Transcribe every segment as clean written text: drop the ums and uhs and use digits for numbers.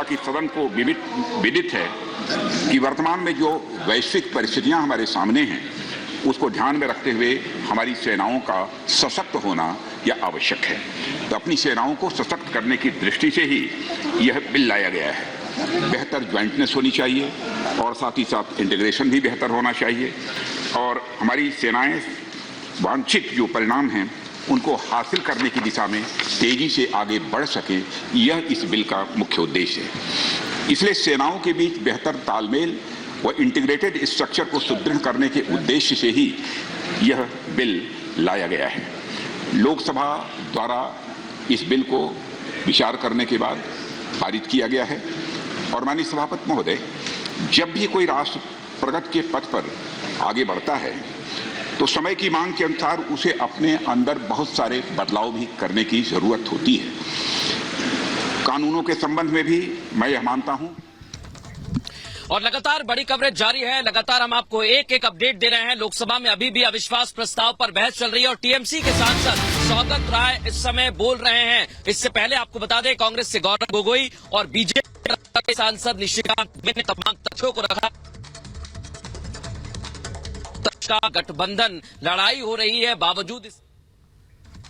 जैसा कि सदन को विदित है कि वर्तमान में जो वैश्विक परिस्थितियां हमारे सामने हैं उसको ध्यान में रखते हुए हमारी सेनाओं का सशक्त होना यह आवश्यक है। तो अपनी सेनाओं को सशक्त करने की दृष्टि से ही यह बिल लाया गया है। बेहतर ज्वाइंटनेस होनी चाहिए और साथ ही साथ इंटीग्रेशन भी बेहतर होना चाहिए और हमारी सेनाएं वांछित जो परिणाम हैं उनको हासिल करने की दिशा में तेजी से आगे बढ़ सके, यह इस बिल का मुख्य उद्देश्य है। इसलिए सेनाओं के बीच बेहतर तालमेल व इंटीग्रेटेड स्ट्रक्चर को सुदृढ़ करने के उद्देश्य से ही यह बिल लाया गया है। लोकसभा द्वारा इस बिल को विचार करने के बाद पारित किया गया है और माननीय सभापति महोदय, जब भी कोई राष्ट्र प्रगति के पथ पर आगे बढ़ता है तो समय की मांग के अनुसार उसे अपने अंदर बहुत सारे बदलाव भी करने की जरूरत होती है। कानूनों के संबंध में भी मैं यह मानता हूं। और लगातार बड़ी कवरेज जारी है, लगातार हम आपको एक एक अपडेट दे रहे हैं। लोकसभा में अभी भी अविश्वास प्रस्ताव पर बहस चल रही है और टीएमसी के सांसद सौगत राय इस समय बोल रहे हैं। इससे पहले आपको बता दें, कांग्रेस से गौरव गोगोई और बीजेपी के सांसद निशिकांत ने तमाम तथ्यों को रखा। गठबंधन लड़ाई हो रही है, बावजूद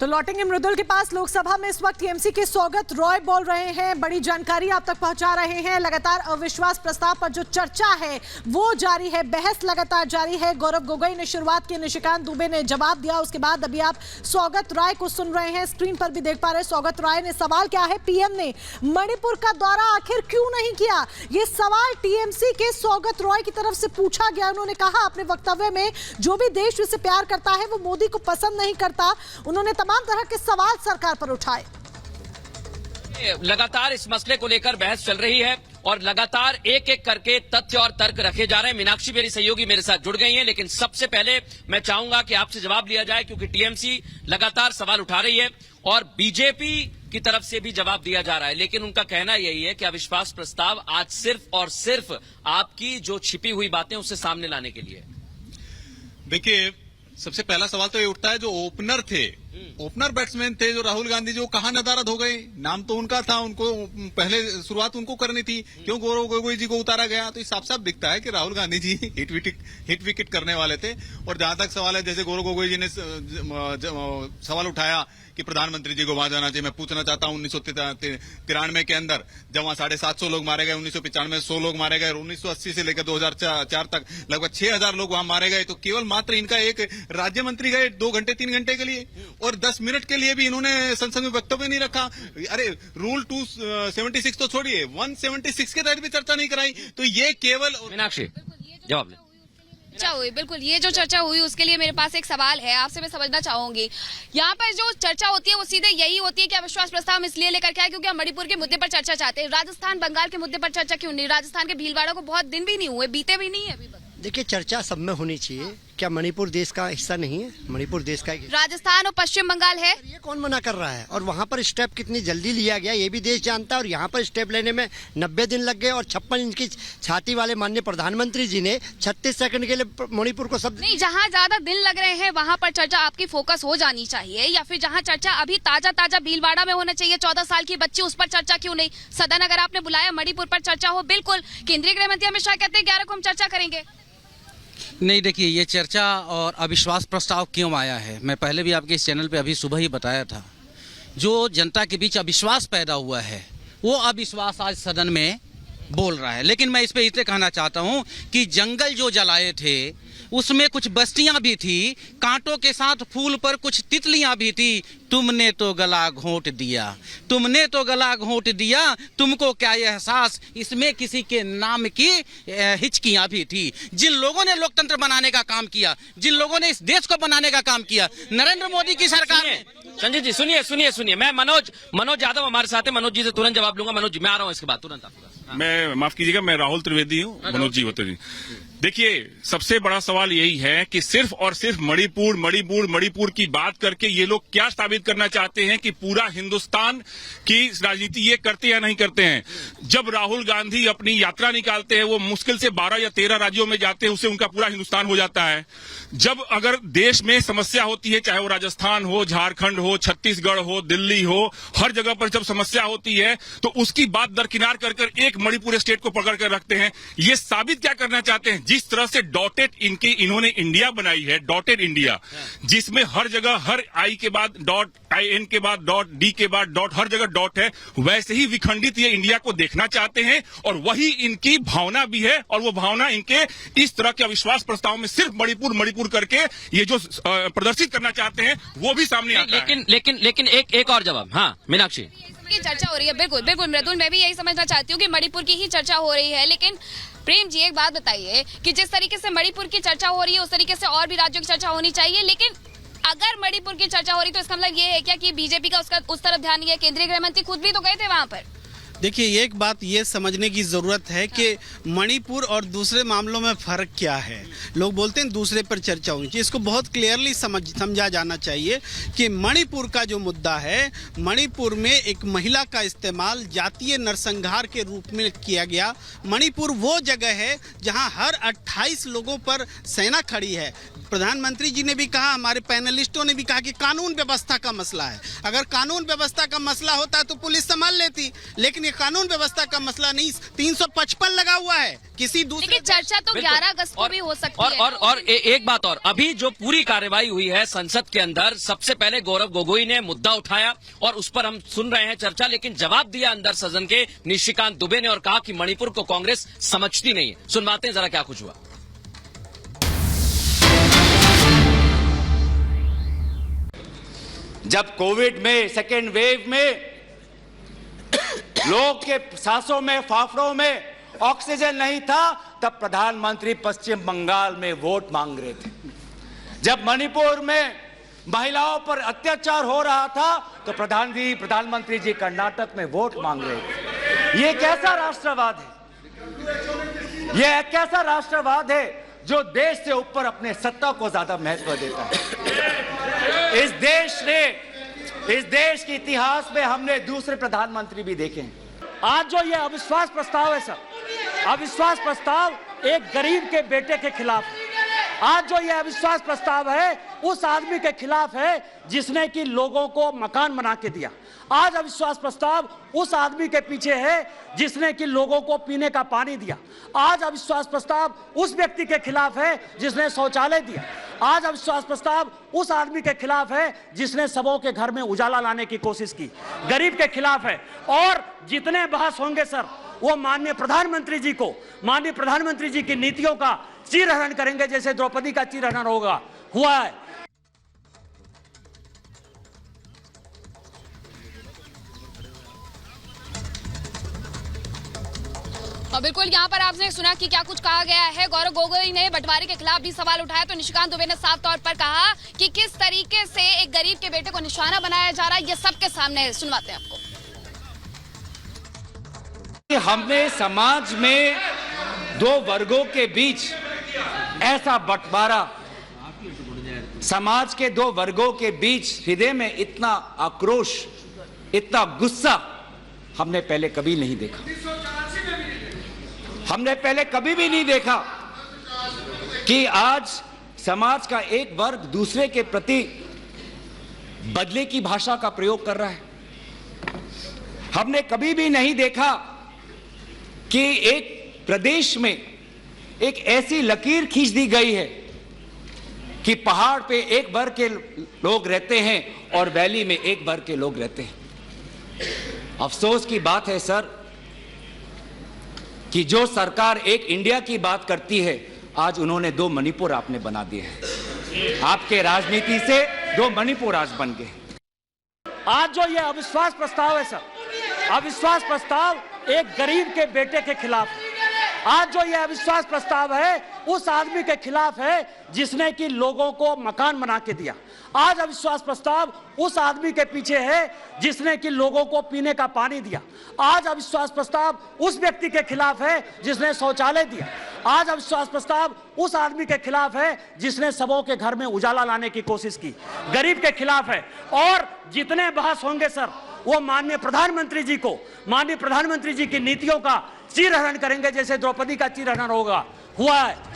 तो लौटेंगे मृदुल के पास। लोकसभा में इस वक्त टीएमसी के सौगत रॉय बोल रहे हैं, बड़ी जानकारी आप तक पहुंचा रहे हैं। लगातार अविश्वास प्रस्ताव पर जो चर्चा है वो जारी है, बहस लगातार जारी है। गौरव गोगोई ने शुरुआत की, निशिकांत दुबे ने जवाब दिया, उसके बाद अभी आप सौगत राय को सुन रहे हैं, स्क्रीन पर भी देख पा रहे हैं। सौगत राय ने सवाल क्या है, पीएम ने मणिपुर का दौरा आखिर क्यों नहीं किया, ये सवाल टीएमसी के सौगत रॉय की तरफ से पूछा गया। उन्होंने कहा अपने वक्तव्य में, जो भी देश से प्यार करता है वो मोदी को पसंद नहीं करता। उन्होंने तमाम तरह के सवाल सरकार पर उठाए। लगातार इस मसले को लेकर बहस चल रही है और लगातार एक एक करके तथ्य और तर्क रखे जा रहे हैं। मीनाक्षी मेरी सहयोगी मेरे साथ जुड़ गई हैं, लेकिन सबसे पहले मैं चाहूंगा कि आपसे जवाब लिया जाए, क्योंकि टीएमसी लगातार सवाल उठा रही है और बीजेपी की तरफ से भी जवाब दिया जा रहा है। लेकिन उनका कहना यही है कि अविश्वास प्रस्ताव आज सिर्फ और सिर्फ आपकी जो छिपी हुई बातें उसे सामने लाने के लिए। देखिए, सबसे पहला सवाल तो ये उठता है, जो ओपनर थे, ओपनर बैट्समैन थे जो राहुल गांधी जी, वो कहां नदारद हो गए। नाम तो उनका था, उनको पहले शुरुआत उनको करनी थी, क्यों गौरव गोगोई जी को उतारा गया। तो साफ साफ दिखता है कि राहुल गांधी जी हिट विकेट करने वाले थे। और जहां तक सवाल है, जैसे गौरव गोगोई जी ने सवाल उठाया कि प्रधानमंत्री जी को वहां जाना चाहिए, मैं पूछना चाहता हूं 1993 के अंदर जब वहां 750 लोग मारे गए, 1995 में 100 लोग मारे गए, 1980 से लेकर 2004 तक लगभग 6000 लोग वहां मारे गए, तो केवल मात्र इनका एक राज्य मंत्री गए 2 घंटे 3 घंटे के लिए, और 10 मिनट के लिए भी इन्होंने संसद में वक्तव्य नहीं रखा। अरे रूल 276 तो छोड़िए, 176 के तहत भी चर्चा नहीं कराई। तो ये केवल मीनाक्षी जवाब चर्चा हुई, बिल्कुल ये जो चर्चा हुई उसके लिए मेरे पास एक सवाल है आपसे, मैं समझना चाहूंगी। यहाँ पर जो चर्चा होती है वो सीधे यही होती है कि अविश्वास प्रस्ताव हम इसलिए लेकर के आए क्योंकि हम मणिपुर के मुद्दे पर चर्चा चाहते हैं। राजस्थान बंगाल के मुद्दे पर चर्चा क्यों नहीं? राजस्थान के भीलवाड़ा को बहुत दिन भी नहीं हुए, बीते भी नहीं है अभी तक। देखिए, चर्चा सब में होनी चाहिए। क्या मणिपुर देश का हिस्सा नहीं है? मणिपुर देश का राजस्थान और पश्चिम बंगाल है। ये कौन मना कर रहा है? और वहाँ पर स्टेप कितनी जल्दी लिया गया ये भी देश जानता है। और यहाँ पर स्टेप लेने में 90 दिन लग गए और 56 इंच की छाती वाले माननीय प्रधानमंत्री जी ने 36 सेकंड के लिए मणिपुर को सब नहीं। जहाँ ज्यादा दिन लग रहे हैं वहाँ पर चर्चा आपकी फोकस हो जानी चाहिए, या फिर जहाँ चर्चा अभी ताजा भीलवाड़ा में होना चाहिए, 14 साल की बच्ची, उस पर चर्चा क्यों नहीं? सदन अगर आपने बुलाया मणिपुर पर चर्चा हो, बिल्कुल। केंद्रीय गृह मंत्री अमित शाह कहते हैं 11 को हम चर्चा करेंगे। नहीं, देखिए, ये चर्चा और अविश्वास प्रस्ताव क्यों आया है, मैं पहले भी आपके इस चैनल पे अभी सुबह ही बताया था। जो जनता के बीच अविश्वास पैदा हुआ है वो अविश्वास आज सदन में बोल रहा है। लेकिन मैं इस पे इसलिए कहना चाहता हूं कि जंगल जो जलाए थे उसमें कुछ बस्तियां भी थी, कांटों के साथ फूल पर कुछ तितलियां भी थी। तुमने तो गला घोंट दिया, तुमने तो गला घोंट दिया, तुमको क्या ये एहसास, इसमें किसी के नाम की हिचकियां भी थी। जिन लोगों ने लोकतंत्र बनाने का काम किया, जिन लोगों ने इस देश को बनाने का काम किया, नरेंद्र मोदी की सरकार ने। संजय जी सुनिए, मैं मनोज यादव हमारे साथ है, मनोज जी से तुरंत जवाब लूंगा। मनोज जी मैं आ रहा हूँ इसके बाद तुरंत आपके पास। मैं माफ कीजिएगा, मैं राहुल त्रिवेदी हूँ, मनोज जी होते जी। देखिए, सबसे बड़ा सवाल यही है कि सिर्फ और सिर्फ मणिपुर की बात करके ये लोग क्या साबित करना चाहते हैं कि पूरा हिंदुस्तान की राजनीति ये करते या नहीं करते हैं। जब राहुल गांधी अपनी यात्रा निकालते हैं, वो मुश्किल से 12 या 13 राज्यों में जाते हैं, उससे उनका पूरा हिंदुस्तान हो जाता है। जब अगर देश में समस्या होती है, चाहे वो राजस्थान हो, झारखंड हो, छत्तीसगढ़ हो, दिल्ली हो, हर जगह पर जब समस्या होती है तो उसकी बात दरकिनार कर एक मणिपुर स्टेट को पकड़ कर रखते हैं। ये साबित क्या करना चाहते हैं? जिस तरह से डॉटेड इन्होंने इंडिया बनाई है, डॉटेड इंडिया, जिसमें हर जगह हर आई के बाद डॉट, IN के बाद डॉट, D के बाद डॉट, हर जगह डॉट है, वैसे ही विखंडित ये इंडिया को देखना चाहते हैं और वही इनकी भावना भी है। और वो भावना इनके इस तरह के अविश्वास प्रस्ताव में सिर्फ मणिपुर करके ये जो प्रदर्शित करना चाहते हैं वो भी सामने आता है। लेकिन एक और जवाब। हाँ मीनाक्षी, की चर्चा हो रही है, बिल्कुल बिल्कुल मृदुल, मैं भी यही समझना चाहती हूँ कि मणिपुर की ही चर्चा हो रही है। लेकिन प्रेम जी, एक बात बताइए कि जिस तरीके से मणिपुर की चर्चा हो रही है उस तरीके से और भी राज्यों की चर्चा होनी चाहिए। लेकिन अगर मणिपुर की चर्चा हो रही तो इसका मतलब ये है क्या कि बीजेपी का उस तरफ ध्यान नहीं है? केंद्रीय गृह मंत्री खुद भी तो गए थे वहां पर। देखिए, एक बात ये समझने की ज़रूरत है कि मणिपुर और दूसरे मामलों में फ़र्क क्या है। लोग बोलते हैं दूसरे पर चर्चा होनी चाहिए, इसको बहुत क्लियरली समझा जाना चाहिए कि मणिपुर का जो मुद्दा है, मणिपुर में एक महिला का इस्तेमाल जातीय नरसंहार के रूप में किया गया। मणिपुर वो जगह है जहां हर 28 लोगों पर सेना खड़ी है। प्रधानमंत्री जी ने भी कहा, हमारे पैनलिस्टों ने भी कहा कि कानून व्यवस्था का मसला है। अगर कानून व्यवस्था का मसला होता तो पुलिस संभाल लेती, लेकिन ये कानून व्यवस्था का मसला नहीं। 355 लगा हुआ है किसी दूसरे। चर्चा तो 11 अगस्त को भी हो सकती है। और एक बात और, अभी जो पूरी कार्रवाई हुई है संसद के अंदर, सबसे पहले गौरव गोगोई ने मुद्दा उठाया और उस पर हम सुन रहे हैं चर्चा, लेकिन जवाब दिया अंदर सदन के निशिकांत दुबे ने और कहा कि मणिपुर को कांग्रेस समझती नहीं है। सुनवाते हैं जरा क्या कुछ हुआ। जब कोविड में सेकेंड वेव में लोग के सांसों में, फाफड़ों में ऑक्सीजन नहीं था, तब प्रधानमंत्री पश्चिम बंगाल में वोट मांग रहे थे। जब मणिपुर में महिलाओं पर अत्याचार हो रहा था तो प्रधानमंत्री जी कर्नाटक में वोट मांग रहे थे। ये कैसा राष्ट्रवाद है? ये कैसा राष्ट्रवाद है जो देश से ऊपर अपने सत्ता को ज्यादा महत्व देता है? इस देश के इतिहास में हमने दूसरे प्रधानमंत्री भी देखे हैं। आज जो ये अविश्वास प्रस्ताव है सर, अविश्वास प्रस्ताव एक गरीब के बेटे के खिलाफ है। आज जो ये अविश्वास प्रस्ताव है उस आदमी के खिलाफ है जिसने कि लोगों को मकान बना के दिया। आज अविश्वास प्रस्ताव उस आदमी के पीछे है जिसने कि लोगों को पीने का पानी दिया। आज अविश्वास प्रस्ताव उस व्यक्ति के खिलाफ है जिसने शौचालय दिया। आज अविश्वास प्रस्ताव उस आदमी के खिलाफ है जिसने सबों के घर में उजाला लाने की कोशिश की, गरीब के खिलाफ है। और जितने बहस होंगे सर, वो माननीय प्रधानमंत्री जी की नीतियों का चीरहरण करेंगे, जैसे द्रौपदी का चीरहरण हुआ है। और बिल्कुल यहाँ पर आपने सुना कि क्या कुछ कहा गया है। गौरव गोगोई ने बंटवारे के खिलाफ भी सवाल उठाया तो निशिकांत दुबे ने साफ तौर पर कहा कि किस तरीके से एक गरीब के बेटे को निशाना बनाया जा रहा है, ये सबके सामने है। सुनवाते हैं आपको। हमने समाज में दो वर्गों के बीच ऐसा बंटवारा, समाज के दो वर्गों के बीच हृदय में इतना आक्रोश, इतना गुस्सा हमने पहले कभी नहीं देखा। हमने पहले कभी भी नहीं देखा कि आज समाज का एक वर्ग दूसरे के प्रति बदले की भाषा का प्रयोग कर रहा है। हमने कभी भी नहीं देखा कि एक प्रदेश में एक ऐसी लकीर खींच दी गई है कि पहाड़ पे एक वर्ग के लोग रहते हैं और वैली में एक वर्ग के लोग रहते हैं। अफसोस की बात है सर कि जो सरकार एक इंडिया की बात करती है, आज उन्होंने दो मणिपुर आपने बना दिए हैं। आपके राजनीति से दो मणिपुर आज बन गए। आज जो ये अविश्वास प्रस्ताव है सर, अविश्वास प्रस्ताव एक गरीब के बेटे के खिलाफ है। आज जो ये अविश्वास प्रस्ताव है उस आदमी के खिलाफ है जिसने कि लोगों को मकान बना के दिया। आज अविश्वास प्रस्ताव उस आदमी के पीछे है जिसने कि लोगों को पीने का पानी दिया। आज अविश्वास प्रस्ताव उस व्यक्ति के खिलाफ है जिसने शौचालय दिया। आज अविश्वास प्रस्ताव उस आदमी के खिलाफ है जिसने सबों के घर में उजाला लाने की कोशिश की, गरीब के खिलाफ है। और जितने बहस होंगे सर, वो माननीय प्रधानमंत्री जी की नीतियों का चीरहरण करेंगे, जैसे द्रौपदी का चीरहरण हुआ है।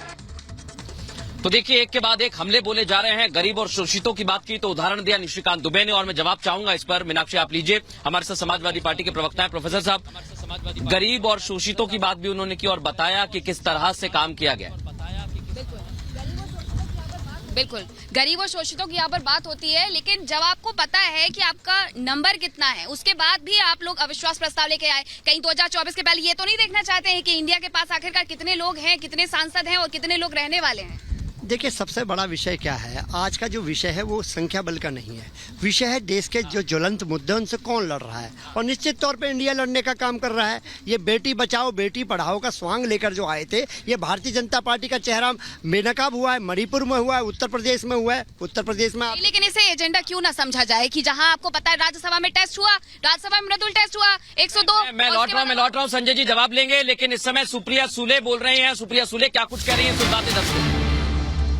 तो देखिए, एक के बाद एक हमले बोले जा रहे हैं। गरीब और शोषितों की बात की तो उदाहरण दिया निशिकांत दुबे ने, और मैं जवाब चाहूंगा इस पर। मीनाक्षी, आप लीजिए, हमारे साथ समाजवादी पार्टी के प्रवक्ता हैं प्रोफेसर साहब। गरीब और शोषितों की बात भी उन्होंने की और बताया कि किस तरह से काम किया गया। बिल्कुल, गरीब और शोषितों की यहाँ पर बात होती है, लेकिन जब आपको पता है कि आपका नंबर कितना है, उसके बाद भी आप लोग अविश्वास प्रस्ताव लेके आए। कहीं 2024 के पहले ये तो नहीं देखना चाहते हैं कि इंडिया के पास आखिरकार कितने लोग हैं, कितने सांसद हैं और कितने लोग रहने वाले हैं? देखिए, सबसे बड़ा विषय क्या है, आज का जो विषय है वो संख्या बल का नहीं है। विषय है देश के जो ज्वलंत मुद्दे उनसे कौन लड़ रहा है, और निश्चित तौर पे इंडिया लड़ने का काम कर रहा है। ये बेटी बचाओ बेटी पढ़ाओ का स्वांग लेकर जो आए थे, ये भारतीय जनता पार्टी का चेहरा बेनकाब हुआ है, मणिपुर में हुआ है, उत्तर प्रदेश में हुआ है। उत्तर प्रदेश में लेकिन इसे एजेंडा क्यों ना समझा जाए कि जहां आपको पता है राज्यसभा में टेस्ट हुआ, राज्यसभा में मृदुल टेस्ट हुआ 102। मैं लौट रहा हूं, संजय जी जवाब लेंगे, लेकिन इस समय सुप्रिया सुले बोल रही हैं। सुप्रिया सुले क्या कुछ कह रही है, सुन बातें दर्शकों।